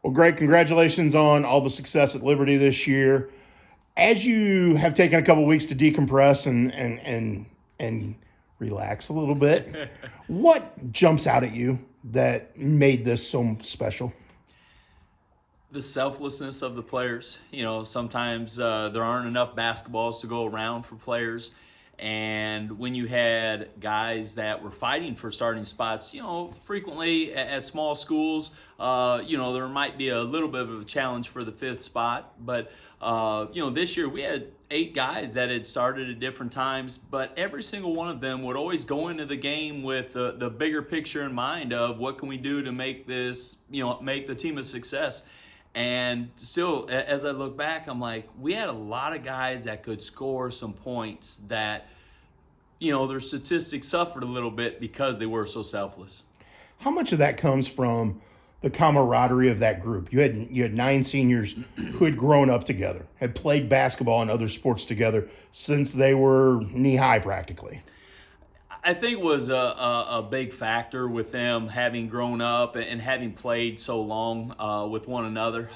Well, Greg, congratulations on all the success at Liberty this year. As you have taken a couple weeks to decompress and relax a little bit, what jumps out at you that made this so special? The selflessness of the players. Sometimes there aren't enough basketballs to go around for players. And when you had guys that were fighting for starting spots, frequently at small schools, there might be a little bit of a challenge for the fifth spot. But, this year we had 8 guys that had started at different times, but every single one of them would always go into the game with the bigger picture in mind of what can we do to make this, make the team a success. And still, as I look back, I'm like, we had a lot of guys that could score some points that, their statistics suffered a little bit because they were so selfless. How much of that comes from the camaraderie of that group? You had 9 seniors who had grown up together, had played basketball and other sports together since they were knee high practically. I think was a big factor with them having grown up and having played so long with one another.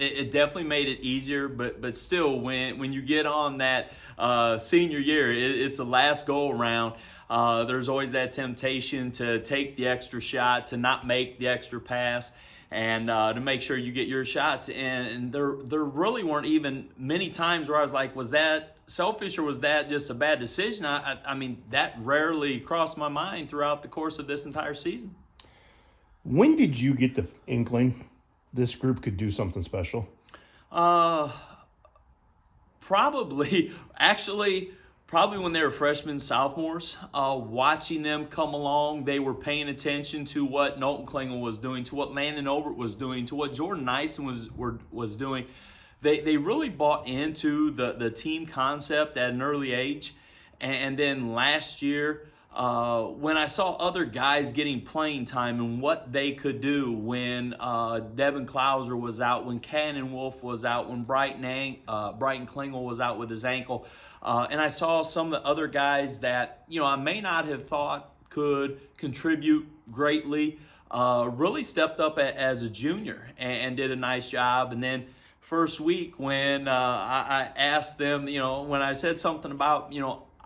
It definitely made it easier, but still, when you get on that senior year, it's the last go around. There's always that temptation to take the extra shot, to not make the extra pass, and to make sure you get your shots. And there really weren't even many times where I was like, was that selfish or was that just a bad decision? I mean, that rarely crossed my mind throughout the course of this entire season. When did you get the inkling this group could do something special? Probably when they were freshmen, sophomores, watching them come along. They were paying attention to what Knowlton Klingel was doing, to what Landon Obert was doing, to what Jordan Nyson was doing. They really bought into the team concept at an early age. And then last year, when I saw other guys getting playing time and what they could do when Devin Clouser was out, when Cannon Wolf was out, when Brighton Klingel was out with his ankle, and I saw some of the other guys that I may not have thought could contribute greatly, really stepped up as a junior and did a nice job. And then first week when I asked them, when I said something about,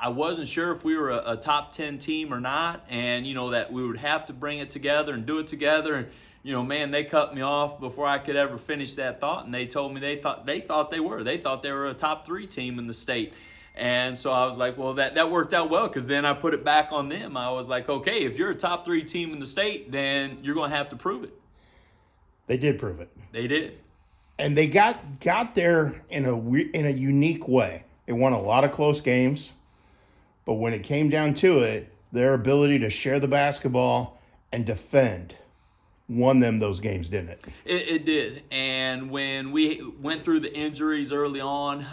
I wasn't sure if we were a top 10 team or not, and, that we would have to bring it together and do it together. And, man, they cut me off before I could ever finish that thought. And they told me they thought they were. They thought they were a top 3 team in the state. And so I was like, well, that worked out well, because then I put it back on them. I was like, okay, if you're a top 3 team in the state, then you're going to have to prove it. They did prove it. They did. And they got there in a unique way. They won a lot of close games, but when it came down to it, their ability to share the basketball and defend won them those games, didn't it? It did. And when we went through the injuries early on,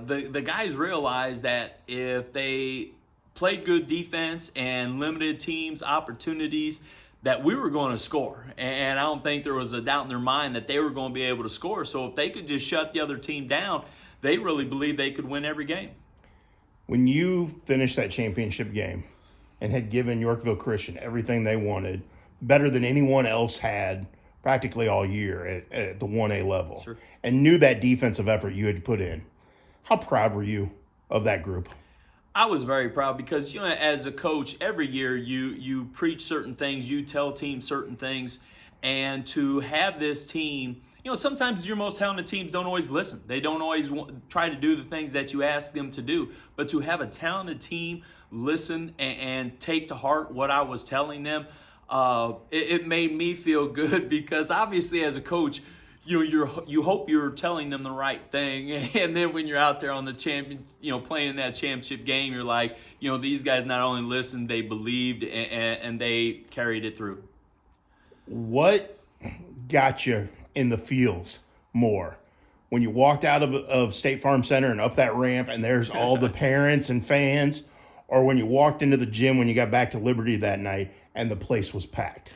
the guys realized that if they played good defense and limited teams opportunities, that we were going to score. And I don't think there was a doubt in their mind that they were going to be able to score. So if they could just shut the other team down, they really believed they could win every game. When you finished that championship game and had given Yorkville Christian everything they wanted, better than anyone else had practically all year at the 1A level, sure, and knew that defensive effort you had put in, how proud were you of that group? I was very proud because, as a coach, every year you preach certain things, you tell teams certain things, and to have this team, sometimes your most talented teams don't always listen. They don't always try to do the things that you ask them to do, but to have a talented team listen and take to heart what I was telling them, it made me feel good, because obviously as a coach, you hope you're telling them the right thing, and then when you're out there on the playing that championship game, you're like, these guys not only listened, they believed, and they carried it through. What got you in the fields more? When you walked out of State Farm Center and up that ramp and there's all the parents and fans, or when you walked into the gym when you got back to Liberty that night and the place was packed?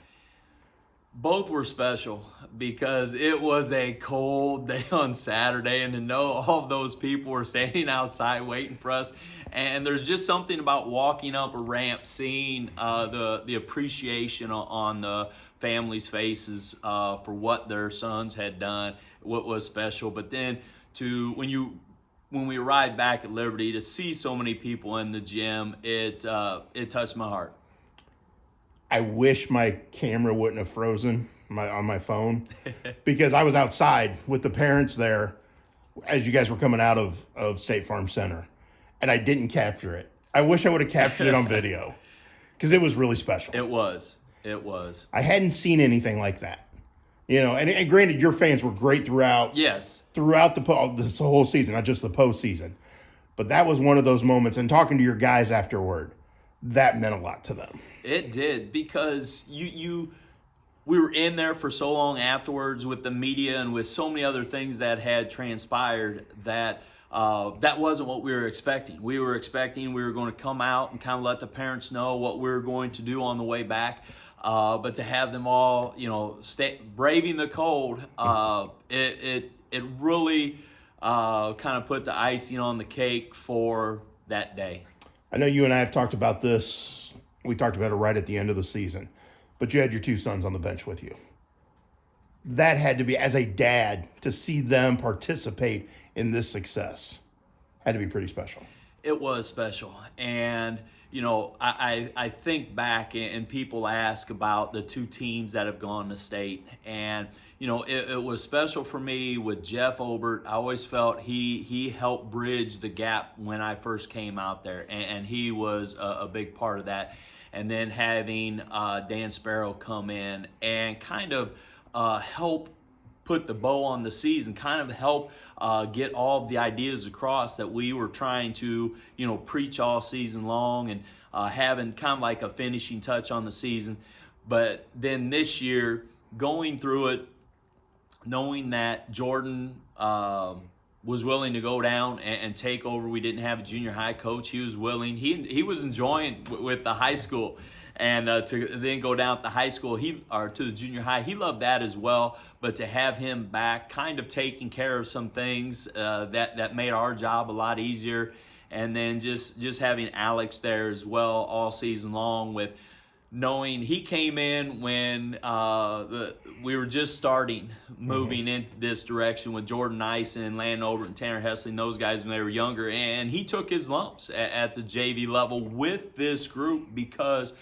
Both were special because it was a cold day on Saturday, and to know all of those people were standing outside waiting for us, And there's just something about walking up a ramp, seeing the appreciation on the families' faces for what their sons had done, what was special. But then when we arrived back at Liberty, to see so many people in the gym, it touched my heart. I wish my camera wouldn't have frozen on my phone because I was outside with the parents there as you guys were coming out of State Farm Center, and I didn't capture it. I wish I would have captured it on video because it was really special. It was. It was. I hadn't seen anything like that. And granted, your fans were great throughout. Yes. Throughout this whole season, not just the postseason. But that was one of those moments, and talking to your guys afterward, that meant a lot to them. It did, because we were in there for so long afterwards with the media and with so many other things that had transpired that that wasn't what we were expecting. We were expecting we were going to come out and kind of let the parents know what we were going to do on the way back. But to have them all, braving the cold, it really kind of put the icing on the cake for that day. I know you and I have talked about this. We talked about it right at the end of the season. But you had your two sons on the bench with you. That had to be, as a dad, to see them participate in this success, had to be pretty special. It was special. And, I think back and people ask about the two teams that have gone to state. And, it was special for me with Jeff Obert. I always felt he helped bridge the gap when I first came out there. And he was a big part of that. And then having Dan Sparrow come in and kind of help put the bow on the season, kind of help get all of the ideas across that we were trying to, preach all season long, and having kind of like a finishing touch on the season. But then this year, going through it, knowing that Jordan was willing to go down and take over. We didn't have a junior high coach. He was willing. He was enjoying with the high school, and to then go down to the high school, to the junior high, he loved that as well. But to have him back, kind of taking care of some things that made our job a lot easier, and then just having Alex there as well all season long, with knowing he came in when we were just starting moving in this direction with Jordan Nyson and Landon Obert and Tanner Hesley and those guys when they were younger. And he took his lumps at the JV level with this group, because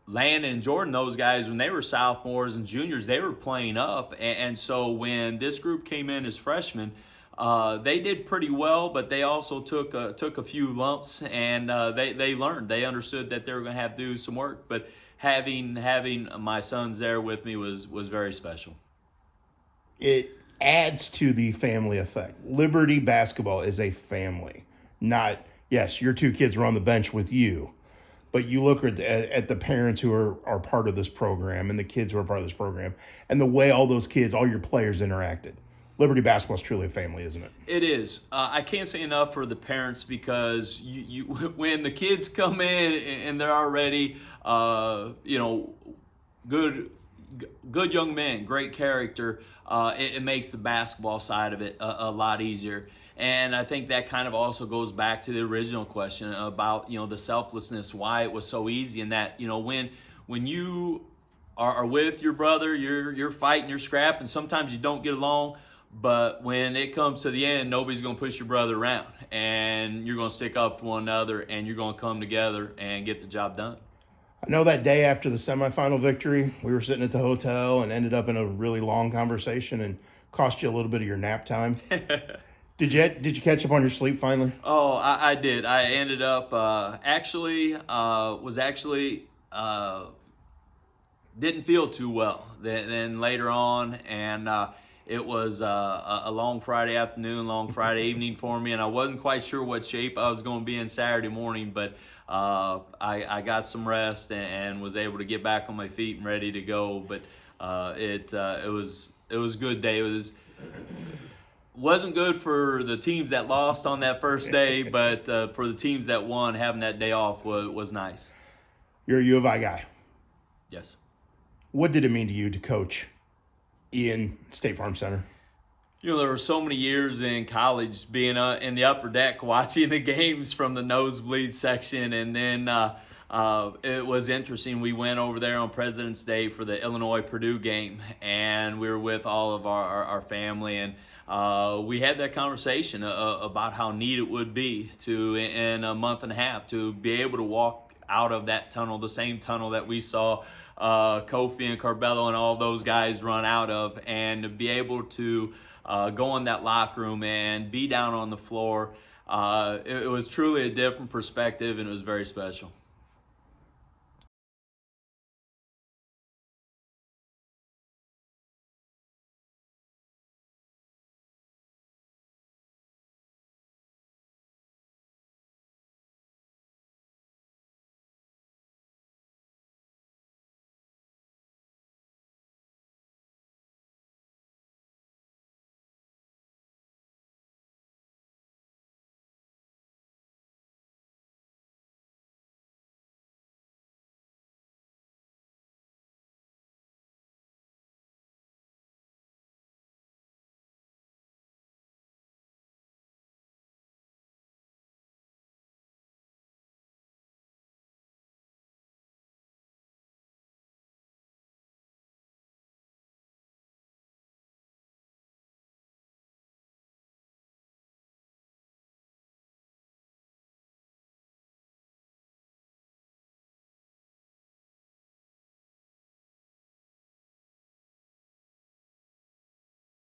Landon and Jordan, those guys, when they were sophomores and juniors, they were playing up. And so when this group came in as freshmen, they did pretty well, but they also took a few lumps, and they learned. They understood that they were going to have to do some work. But having my sons there with me was very special. It adds to the family effect. Liberty basketball is a family. Not, yes, your two kids were on the bench with you, but you look at the parents who are part of this program and the kids who are part of this program, and the way all those kids, all your players interacted. Liberty basketball is truly a family, isn't it? It is. I can't say enough for the parents, because you when the kids come in and they're already, good young men, great character, it makes the basketball side of it a lot easier. And I think that kind of also goes back to the original question about, the selflessness, why it was so easy, and that, when you are with your brother, you're fighting, you're scrapping, sometimes you don't get along. But when it comes to the end, nobody's going to push your brother around, and you're going to stick up for one another, and you're going to come together and get the job done. I know that day after the semifinal victory, we were sitting at the hotel and ended up in a really long conversation and cost you a little bit of your nap time. Did you catch up on your sleep finally? Oh, I did. I ended up didn't feel too well. Then later on, and it was a long Friday afternoon, long Friday evening for me, and I wasn't quite sure what shape I was going to be in Saturday morning, but I got some rest and was able to get back on my feet and ready to go. But it was a good day. Wasn't good for the teams that lost on that first day, but for the teams that won, having that day off was nice. You're a U of I guy. Yes. What did it mean to you to coach in State Farm Center? there were so many years in college being in the upper deck watching the games from the nosebleed section. And then it was interesting. We went over there on President's Day for the Illinois-Purdue game, and we were with all of our family. And we had that conversation about how neat it would be to, in a month and a half, to be able to walk out of that tunnel, the same tunnel that we saw Kofi and Carbello and all those guys run out of, and to be able to go in that locker room and be down on the floor. It was truly a different perspective, and it was very special.